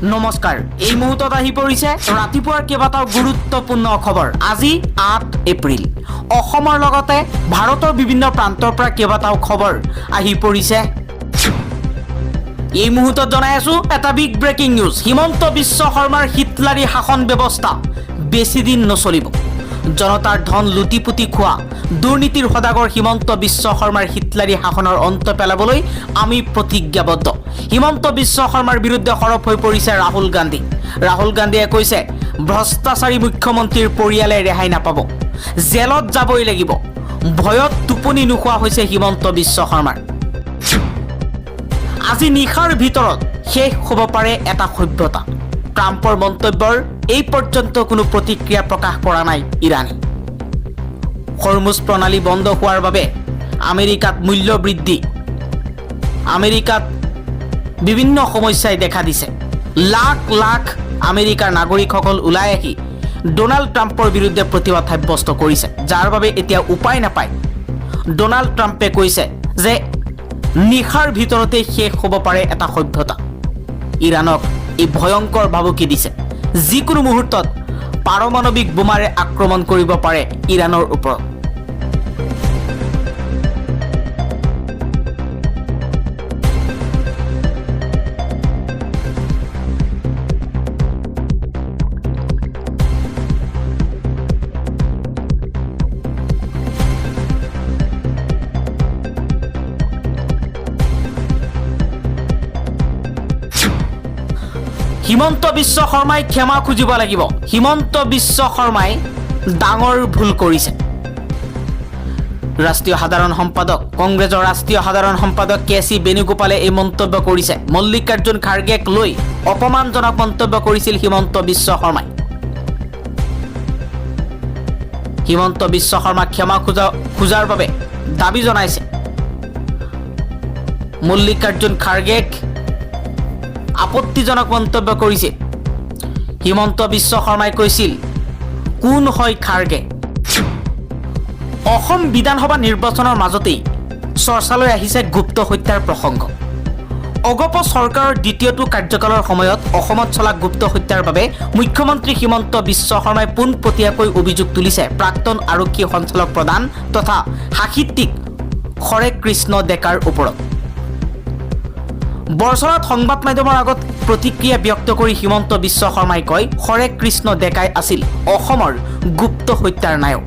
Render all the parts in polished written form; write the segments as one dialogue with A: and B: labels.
A: নমস্কাৰ এই মুহূৰ্তত আহি পৰিছে ৰাতিপুৱাৰ কেইবাটাও গুৰুত্বপূৰ্ণ খবৰ আজি ৮ এপ্ৰিল অসমৰ লগতে ভাৰতৰ বিভিন্ন প্ৰান্তৰ পৰা কেইবাটাও খবৰ আহি পৰিছে এই মুহূৰ্তত জনাই আছো এটা big breaking news Himanta Biswa শৰ্মাৰ হিটলাৰী শাসন ব্যৱস্থা বেছি দিন নচলিব জনতাৰ ধন লুটিপুটি খোৱা দুৰ্নীতিৰ সদাগৰ হিমন্ত বিশ্ব শৰ্মাৰ হিটলাৰী শাসনৰ অন্ত পেলাবলৈ আমি প্ৰতিজ্ঞাবদ্ধ হিমন্ত বিশ্ব শৰ্মাৰ বিৰুদ্ধে সৰব হৈ পৰিছে ৰাহুল গান্ধীয়ে কৈছে ভ্ৰষ্টাচাৰী মুখ্যমন্ত্ৰীৰ পৰিয়ালে ৰেহাই নাপাব জেলত যাবই লাগিব ভয়ত টোপনি নোখোৱা হৈছে হিমন্ত বিশ্ব শৰ্মাৰ আজি নিশাৰ ভিতৰত শেষ হ'ব পাৰে এটা সভ্যতা ট্ৰাম্পৰ মন্তব্যৰ এই পৰ্যন্ত কোনো প্ৰতিক্ৰিয়া প্ৰকাশ কৰা নাই ইৰাণে হৰমুজ প্ৰণালী বন্ধ হোৱাৰ বাবে আমেৰিকাত মূল্য বৃদ্ধি আমেৰিকাত বিভিন্ন সমস্যাই দেখা দিছে লাখ লাখ আমেৰিকাৰ নাগৰিকসকল ওলাই আহি ডোনাল্ড ট্ৰাম্পৰ বিৰুদ্ধে প্ৰতিবাদ সাব্যস্ত কৰিছে যাৰ বাবে এতিয়া উপায় নাপায় ডোনাল্ড ট্ৰাম্পে কৈছে যে নিশাৰ ভিতৰতে শেষ হ'ব পাৰে এটা সভ্যতা ইৰাণক এই ভয়ংকৰ ভাবুকি দিছে যিকোনো মুহূৰ্তত পাৰমাণৱিক বোমাৰে আক্ৰমণ কৰিব পাৰে ইৰাণৰ ওপৰত হিমন্ত বিশ্ব শৰ্মাই ক্ষমা খুজিব লাগিব হিমন্ত বিশ্ব শৰ্মাই ডাঙৰ ভুল কৰিছে ৰাষ্ট্ৰীয় সাধাৰণ সম্পাদক কংগ্ৰেছৰ ৰাষ্ট্ৰীয় সাধাৰণ সম্পাদক কেসি বেণুগোপালে এই মন্তব্য কৰিছে মল্লিকাৰ্জুন খাৰ্গেক লৈ অপমানজনক মন্তব্য কৰিছিল হিমন্ত বিশ্ব শৰ্মাই হিমন্ত বিশ্ব শৰ্মাক ক্ষমা খোজাৰ বাবে দাবী জনাইছে মল্লিকাৰ্জুন খাৰ্গেক আপত্তিজনক মন্তব্য কৰিছিল হিমন্ত বিশ্ব শৰ্মাই কৈছিল কোন হয় খাৰ্গে অসম বিধানসভা নিৰ্বাচনৰ মাজতেই চৰ্চালৈ আহিছে গুপ্ত হত্যাৰ প্ৰসংগ অগপ চৰকাৰৰ দ্বিতীয়টো কাৰ্যকালৰ সময়ত অসমত চলা গুপ্ত হত্যাৰ বাবে মুখ্যমন্ত্ৰী হিমন্ত বিশ্ব শৰ্মাই পোনপটীয়াকৈ অভিযোগ তুলিছে প্ৰাক্তন আৰক্ষী সঞ্চালক প্ৰধান তথা সাহিত্যিক হৰে কৃষ্ণ ডেকাৰ ওপৰত বৰ্ষৰত সংবাদ মাধ্যমৰ আগত প্ৰতিক্ৰিয়া ব্যক্ত কৰি হিমন্ত বিশ্ব শৰ্মাই কয় হৰে কৃষ্ণ ডেকাই আছিল অসমৰ গুপ্ত হত্যাৰ নায়ক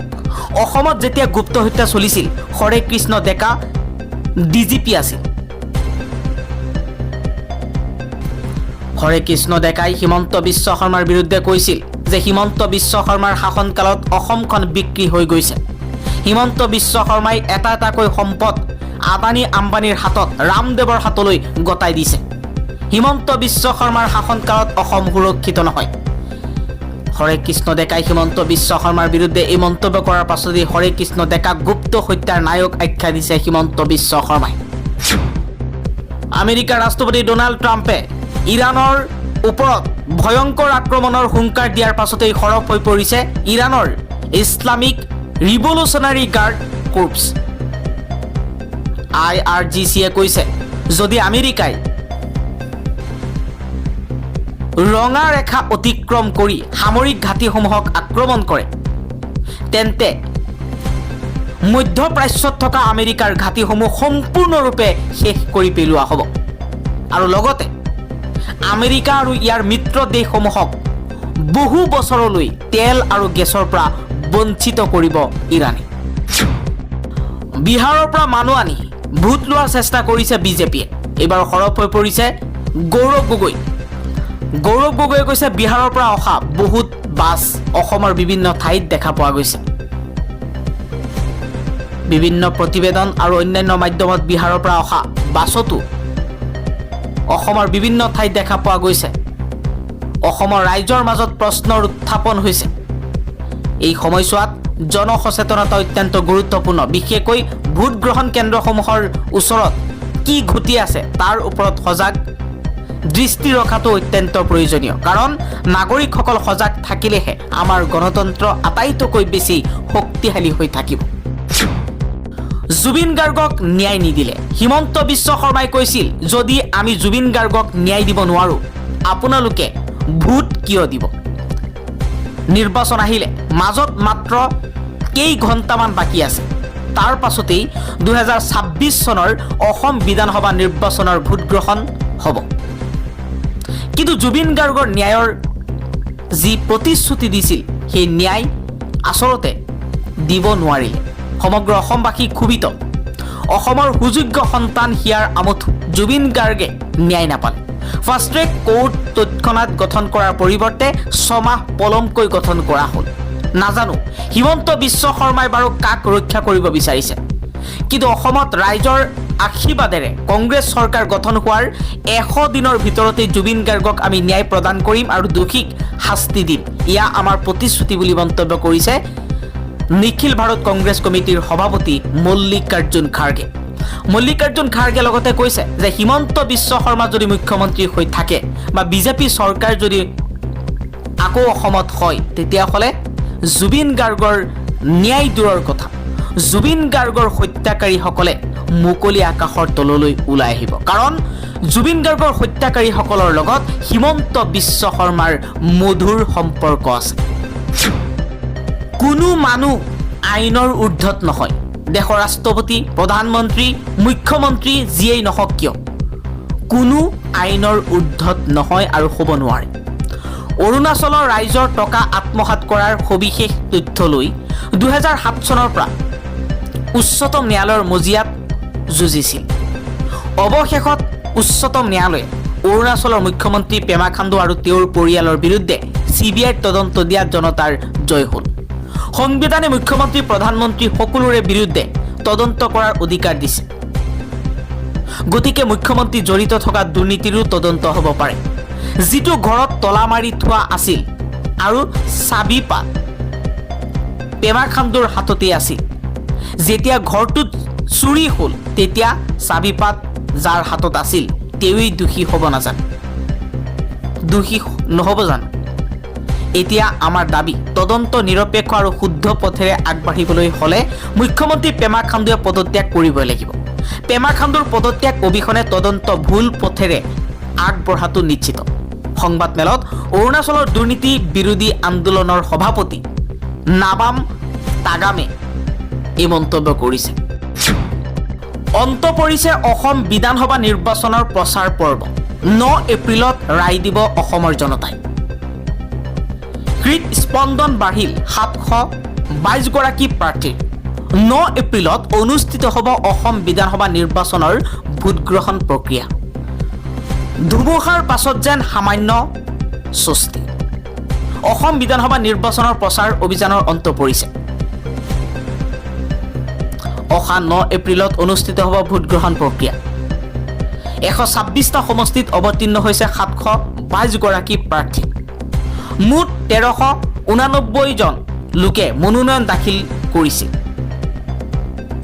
A: অসমত যেতিয়া গুপ্ত হত্যা চলিছিল হৰে কৃষ্ণ ডেকা ডিজিপি আছিল হৰে কৃষ্ণ ডেকাই হিমন্ত বিশ্ব শৰ্মাৰ বিৰুদ্ধে কৈছিল যে হিমন্ত বিশ্ব শৰ্মাৰ শাসনকালত অসমখন বিক্ৰী হৈ গৈছে হিমন্ত বিশ্ব শৰ্মাই এটা এটাকৈ সম্পদ আদানী আম্বানীৰ হাতত ৰামদেৱৰ হাতলৈ গতাই দিছে হিমন্ত বিশ্ব শৰ্মাৰ শাসনকালত অসম সুৰক্ষিত নহয় হৰে কৃষ্ণ ডেকাই হিমন্ত বিশ্ব শৰ্মাৰ বিৰুদ্ধে এই মন্তব্য কৰাৰ পাছতে হৰে কৃষ্ণ ডেকাক গুপ্ত হত্যাৰ নায়ক আখ্যা দিছে হিমন্ত বিশ্ব শৰ্মাই আমেৰিকাৰ ৰাষ্ট্ৰপতি ডোনাল্ড ট্ৰাম্পে ইৰাণৰ ওপৰত ভয়ংকৰ আক্ৰমণৰ হুংকাৰ দিয়াৰ পাছতেই সৰব হৈ পৰিছে ইৰাণৰ ইছলামিক ৰিভলিউচনাৰী গাৰ্ড কৰ্পছ IRGCয়ে কৈছে যদি আমেৰিকাই ৰঙা ৰেখা অতিক্ৰম কৰি সামৰিক ঘাটিসমূহক আক্ৰমণ কৰে তেন্তে মধ্যপ্ৰাচ্যত থকা আমেৰিকাৰ ঘাটিসমূহ সম্পূৰ্ণৰূপে শেষ কৰি পেলোৱা হ'ব আৰু লগতে আমেৰিকা আৰু ইয়াৰ মিত্ৰ দেশসমূহক বহু বছৰলৈ তেল আৰু গেছৰ পৰা বঞ্চিত কৰিব ইৰাণে বিহাৰৰ পৰা মানুহ আনি ভোট লোৱাৰ চেষ্টা কৰিছে বিজেপিয়ে এবাৰ সৰব হৈ পৰিছে গৌৰৱ গগৈয়ে কৈছে বিহাৰৰ পৰা অহা বহুত বাছ অসমৰ বিভিন্ন ঠাইত দেখা পোৱা গৈছে বিভিন্ন প্ৰতিবেদন আৰু অন্যান্য মাধ্যমত বিহাৰৰ পৰা অহা বাছতো অসমৰ বিভিন্ন ঠাইত দেখা পোৱা গৈছে অসমৰ ৰাইজৰ মাজত প্ৰশ্নৰ উত্থাপন হৈছে এই সময়ছোৱাত জনসচেতনতা অত্যন্ত গুৰুত্বপূৰ্ণ বিশেষকৈ ভোট গ্ৰহণ কেন্দ্ৰসমূহৰ ওচৰত কি ঘটি আছে তাৰ ওপৰত সজাগ দৃষ্টি ৰখাটো অত্যন্ত প্ৰয়োজনীয় কাৰণ নাগৰিকসকল সজাগ থাকিলেহে আমাৰ গণতন্ত্ৰ আটাইতকৈ বেছি শক্তিশালী হৈ থাকিব জুবিন গাৰ্গক ন্যায় নিদিলে হিমন্ত বিশ্ব শৰ্মাই কৈছিল যদি আমি জুবিন গাৰ্গক ন্যায় দিব নোৱাৰো আপোনালোকে ভোট কিয় দিব? নিৰ্বাচন আহিলে মাজত মাত্ৰ কেই ঘণ্টামান বাকী আছে। তাৰ পাছতেই 2026 চনৰ অসম বিধানসভা নিৰ্বাচনৰ ভোট গ্ৰহণ হ'ব। কিন্তু জুবিন গাৰ্গৰ ন্যায়ৰ যি প্ৰতিশ্ৰুতি দিছিল সেই ন্যায় আচলতে দিব নোৱাৰিলে। সমগ্ৰ অসমবাসী ক্ষোভিত। অসমৰ সুযোগ্য সন্তান হিয়াৰ আমঠু জুবিন গাৰ্গে ন্যায় নাপালে। ফাষ্ট ট্ৰেক কোৰ্ট তৎক্ষণাত গঠন কৰাৰ পৰিৱৰ্তে 6 মাহ পলমকৈ গঠন কৰা হ'ল। নাজানো হিমন্ত বিশ্ব শৰ্মাই বাৰু কাক ৰক্ষা কৰিব বিচাৰিছে। কিন্তু অসমত ৰাইজৰ আশীৰ্বাদেৰে কংগ্ৰেছ চৰকাৰ গঠন হোৱাৰ 100 দিনৰ ভিতৰতে জুবিন গাৰ্গক আমি ন্যায় প্ৰদান কৰিম আৰু দোষীক শাস্তি দিম। এয়া আমাৰ প্ৰতিশ্ৰুতি বুলি মন্তব্য কৰিছে নিখিল ভাৰত কংগ্ৰেছ কমিটিৰ সভাপতি মল্লিকাৰ্জুন খাৰ্গে। মল্লিকাৰ্জুন খাৰ্গে লগতে কৈছে যে হিমন্ত বিশ্ব শৰ্মা যদি মুখ্যমন্ত্ৰী হৈ থাকে বা বিজেপি চৰকাৰ যদি আকৌ অসমত হয় তেতিয়াহ'লে জুবিন গাৰ্গৰ ন্যায় দূৰৰ কথা, জুবিন গাৰ্গৰ হত্যাকাৰীসকলে মুকলি আকাশৰ তললৈ ওলাই আহিব। কাৰণ জুবিন গাৰ্গৰ হত্যাকাৰীসকলৰ লগত হিমন্ত বিশ্ব শৰ্মাৰ মধুৰ সম্পৰ্ক আছে। কোনো মানুহ আইনৰ ঊৰ্ধত নহয়। দেশৰ ৰাষ্ট্ৰপতি, প্ৰধানমন্ত্ৰী, মুখ্যমন্ত্ৰী যিয়েই নহওক কিয় কোনো আইনৰ ঊৰ্ধত নহয় আৰু হ'ব নোৱাৰে। অৰুণাচলৰ ৰাইজৰ টকা আত্মসাৎ কৰাৰ সবিশেষ তথ্য লৈ 2007 চনৰ পৰা উচ্চতম ন্যায়ালয়ৰ মজিয়াত যুঁজিছিল। অৱশেষত উচ্চতম ন্যায়ালয়ে অৰুণাচলৰ মুখ্যমন্ত্ৰী পেমা খাণ্ডু আৰু তেওঁৰ পৰিয়ালৰ বিৰুদ্ধে CBIৰ তদন্ত দিয়াত জনতাৰ জয় হ'ল। সংবিধানে মুখ্যমন্ত্ৰী, প্ৰধানমন্ত্ৰী সকলোৰে বিৰুদ্ধে তদন্ত কৰাৰ অধিকাৰ দিছে। গতিকে মুখ্যমন্ত্ৰী জড়িত থকা দুৰ্নীতিৰো তদন্ত হ'ব পাৰে। যিটো ঘৰত তলা মাৰি থোৱা আছিল আৰু চাবিপাত পেমা খাণ্ডুৰ হাততেই আছিল। যেতিয়া ঘৰটোত চুৰি হ'ল তেতিয়া চাবিপাত যাৰ হাতত আছিল তেওঁই দোষী হ'ব নাজানে? দোষী নহ'ব জানো? এতিয়া আমাৰ দাবী তদন্ত নিৰপেক্ষ আৰু শুদ্ধ পথেৰে আগবাঢ়িবলৈ হ'লে মুখ্যমন্ত্ৰী পেমা খাণ্ডুৱে পদত্যাগ কৰিবই লাগিব। পেমা খাণ্ডুৰ পদত্যাগ অবিহনে তদন্ত ভুল পথেৰে আগবঢ়াটো নিশ্চিত। সংবাদমেলত অৰুণাচলৰ দুৰ্নীতি বিৰোধী আন্দোলনৰ সভাপতি নাবাম তাগামে এই মন্তব্য কৰিছে। অন্ত পৰিছে অসম বিধানসভা নিৰ্বাচনৰ প্ৰচাৰ পৰ্ব। 9 এপ্ৰিলত ৰায় দিব অসমৰ জনতাই। হৃদস্পন্দন বাঢ়িল 722 গৰাকী প্ৰাৰ্থীৰ। 9 এপ্ৰিলত অনুষ্ঠিত হ'ব অসম বিধানসভা নিৰ্বাচনৰ ভোটগ্ৰহণ প্ৰক্ৰিয়া। ধুমুহাৰ পাছত যেন সামান্য স্বস্তি। অসম বিধানসভা নিৰ্বাচনৰ প্ৰচাৰ অভিযানৰ অন্ত পৰিছে। অহা 9 এপ্ৰিলত অনুষ্ঠিত হ'ব ভোটগ্ৰহণ প্ৰক্ৰিয়া। 126টা সমষ্টিত অৱতীৰ্ণ হৈছে 722 গৰাকী প্ৰাৰ্থী। মুঠ 1389 জন লোকে মনোনয়ন দাখিল কৰিছিল।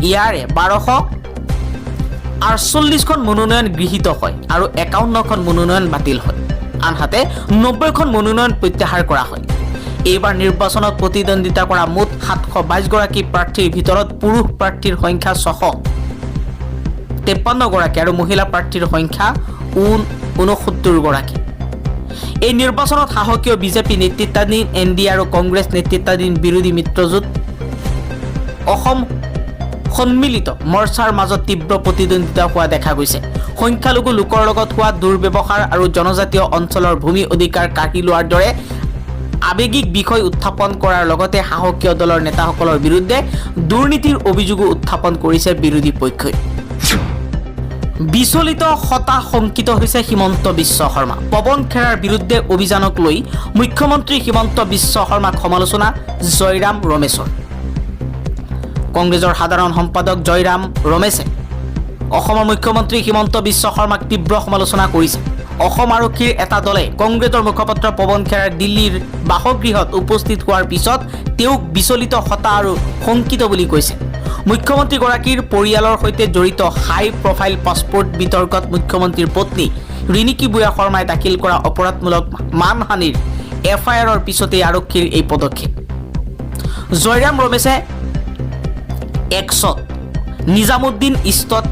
A: ইয়াৰে 1248খন মনোনয়ন গৃহীত হয় আৰু 51খন মনোনয়ন বাতিল হয়। আনহাতে 90খন মনোনয়ন প্ৰত্যাহাৰ কৰা হয়। এইবাৰ নিৰ্বাচনত প্ৰতিদ্বন্দ্বিতা কৰা মুঠ 722 গৰাকী প্ৰাৰ্থীৰ ভিতৰত পুৰুষ প্ৰাৰ্থীৰ সংখ্যা 653 গৰাকী আৰু মহিলা প্ৰাৰ্থীৰ সংখ্যা 69 গৰাকী। এই নিৰ্বাচনত সাহসীয় বিজেপি নেতৃত্বাধীন NDA আৰু কংগ্ৰেছ নেতৃত্বাধীন বিৰোধী মিত্ৰজোঁট অসম সন্মিলিত মৰ্চাৰ মাজত তীব্ৰ প্ৰতিদ্বন্দ্বিতা হোৱা দেখা গৈছে। সংখ্যালঘু লোকৰ লগত হোৱা দুৰ্ব্যৱহাৰ আৰু জনজাতীয় অঞ্চলৰ ভূমি অধিকাৰ কাঢ়ি লোৱাৰ দৰে আৱেগিক বিষয় উত্থাপন কৰাৰ লগতে সাহসীয় দলৰ নেতাসকলৰ বিৰুদ্ধে দুৰ্নীতিৰ অভিযোগো উত্থাপন কৰিছে বিৰোধী পক্ষই। বিচলিত শংকিত হৈছে হিমন্ত বিশ্ব শৰ্মা। পৱন খেৰাৰ বিৰুদ্ধে অভিযানক লৈ মুখ্যমন্ত্ৰী হিমন্ত বিশ্ব শৰ্মাক সমালোচনা জয়ৰাম ৰমেশৰ। কংগ্ৰেছৰ সাধাৰণ সম্পাদক জয়ৰাম ৰমেশে অসমৰ মুখ্যমন্ত্ৰী হিমন্ত বিশ্ব শৰ্মাক তীব্ৰ সমালোচনা কৰিছে। অসম আৰক্ষীৰ এটা দলে কংগ্ৰেছৰ মুখপাত্ৰ পৱন খেৰাৰ দিল্লীৰ বাসগৃহত উপস্থিত হোৱাৰ পিছত তেওঁক বিচলিত আৰু শংকিত বুলি কৈছে। মুখ্যমন্ত্ৰীগৰাকীৰ পৰিয়ালৰ সৈতে জড়িত হাই প্ৰফাইল পাছপোৰ্ট বিতৰ্কত মুখ্যমন্ত্ৰীৰ পত্নী ৰিণিকী বুঢ়া শৰ্মাই দাখিল কৰা অপৰাধমূলক মানহানিৰ FIRৰ পিছতেই আৰক্ষীৰ এই পদক্ষেপ। জয়ৰাম ৰমেশে এক্সত নিজামুদ্দিন ইষ্টত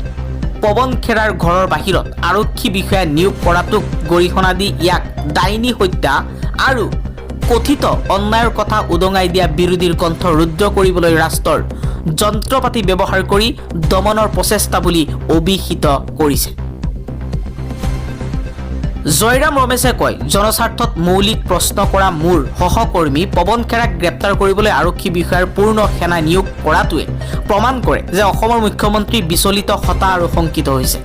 A: পৱন খেৰাৰ ঘৰৰ বাহিৰত আৰক্ষী বিষয়া নিয়োগ কৰাটোক গৰিহণা দি ইয়াক ডাইনী হত্যা আৰু কথিত অন্যায়ৰ কথা উদঙাই দিয়া বিৰোধীৰ কণ্ঠ ৰুদ্ৰ কৰিবলৈ ৰাষ্ট্ৰৰ যন্ত্ৰপাতি ব্যৱহাৰ কৰি দমনৰ প্ৰচেষ্টা বুলি অভিহিত কৰিছে। জয়ৰাম ৰমেশে কয়, জনস্বাৰ্থত মৌলিক প্ৰশ্ন কৰা মোৰ সহকৰ্মী পৱন খেৰাক গ্ৰেপ্তাৰ কৰিবলৈ আৰক্ষী বিষয়াৰ পূৰ্ণ সেনা নিয়োগ কৰাটোৱে প্ৰমাণ কৰে যে অসমৰ মুখ্যমন্ত্ৰী বিচলিত, হতাশ আৰু শংকিত হৈছে।